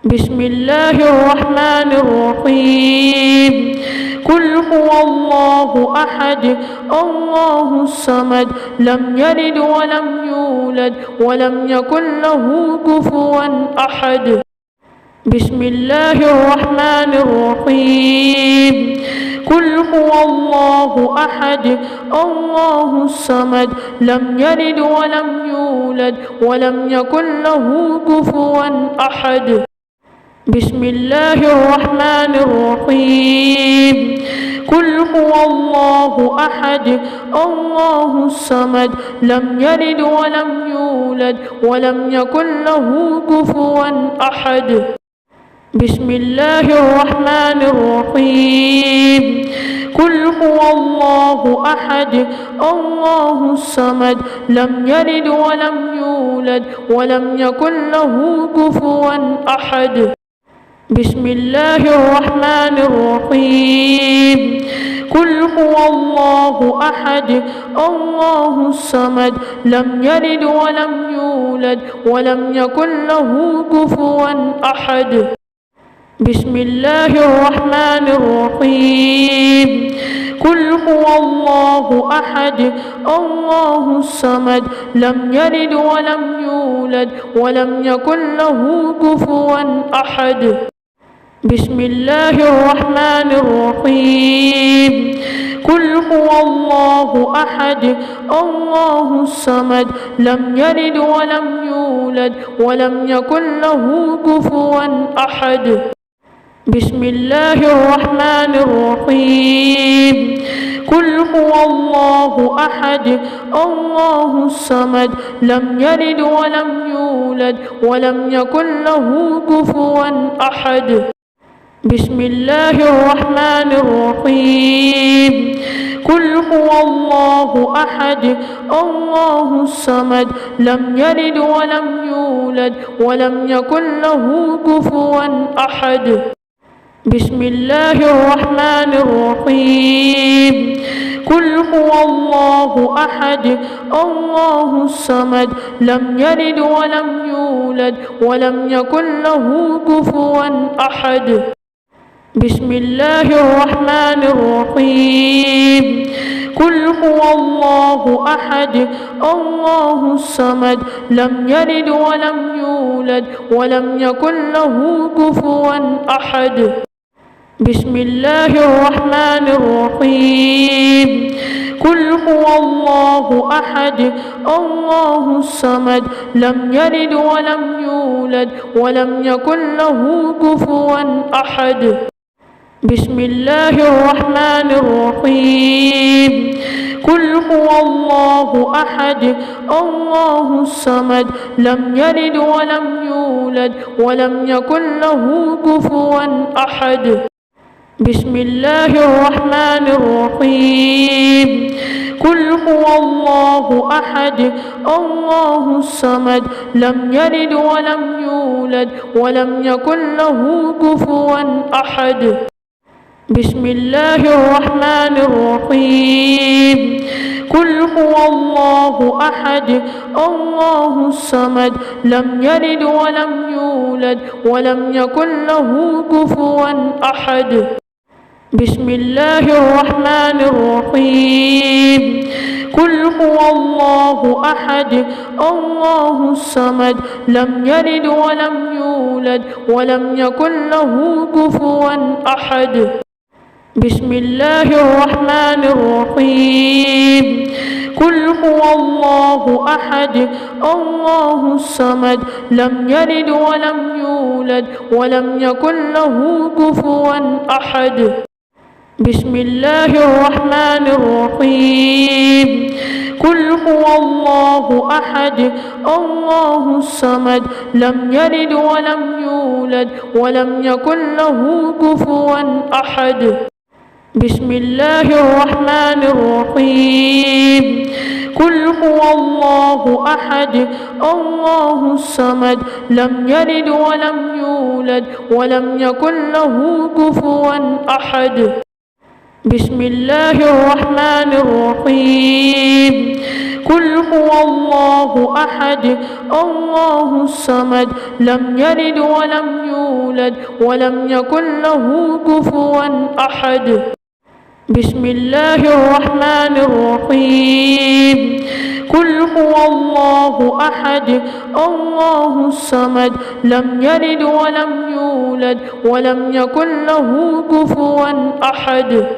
بسم الله الرحمن الرحيم قل هو الله أحد الله الصمد لم يلد ولم يولد ولم يكن له كفوا أحد بسم الله الرحمن الرحيم قل هو الله أحد الله الصمد لم يلد ولم يولد ولم يكن له كفوا أحد بسم الله الرحمن الرحيم قل هو الله أحد الله الصمد لم يلد ولم يولد ولم يكن له كفوا أحد بسم الله الرحمن الرحيم قل هو الله أحد الله الصمد لم يلد ولم يولد ولم يكن له كفوا أحد بسم الله الرحمن الرحيم قل هو الله أحد الله الصمد لم يلد ولم يولد ولم يكن له كفوا أحد بسم الله الرحمن الرحيم قل هو الله أحد الله الصمد لم يلد ولم يولد ولم يكن له كفوا أحد بسم الله الرحمن الرحيم قل هو الله أحد الله الصمد لم يلد ولم يولد ولم يكن له كفوا أحد بسم الله الرحمن الرحيم قل هو الله أحد الله الصمد لم يلد ولم يولد ولم يكن له كفوا أحد بسم الله الرحمن الرحيم قل هو الله أحد الله الصمد لم يلد ولم يولد ولم يكن له كفوا أحد بسم الله الرحمن الرحيم قل هو الله أحد الله الصمد لم يلد ولم يولد ولم يكن له كفوا أحد بسم الله الرحمن الرحيم قل هو الله أحد الله الصمد لم يلد ولم يولد ولم يكن له كفوا أحد بسم الله الرحمن الرحيم قل هو الله أحد الله الصمد لم يلد ولم يولد ولم يكن له كفوا أحد بسم الله الرحمن الرحيم قل هو الله أحد الله الصمد لم يلد ولم يولد ولم يكن له كفوا أحد بسم الله الرحمن الرحيم قل هو الله أحد الله الصمد لم يلد ولم يولد ولم يكن له كفوا أحد بسم الله الرحمن الرحيم قل هو الله أحد الله الصمد لم يلد ولم يولد ولم يكن له كفوا أحد بسم الله الرحمن الرحيم قل هو الله أحد الله الصمد لم يلد ولم يولد ولم يكن له كفوا أحد بسم الله الرحمن الرحيم قل هو الله أحد الله الصمد لم يلد ولم يولد ولم يكن له كفوا أحد بسم الله الرحمن الرحيم قل هو الله أحد الله الصمد لم يلد ولم يولد ولم يكن له كفوا أحد بسم الله الرحمن الرحيم قل هو الله أحد الله الصمد لم يلد ولم يولد ولم يكن له كفوا أحد بسم الله الرحمن الرحيم قل هو الله أحد الله الصمد لم يلد ولم يولد ولم يكن له كفوا أحد بسم الله الرحمن الرحيم قل هو الله أحد الله الصمد لم يلد ولم يولد ولم يكن له كفوا أحد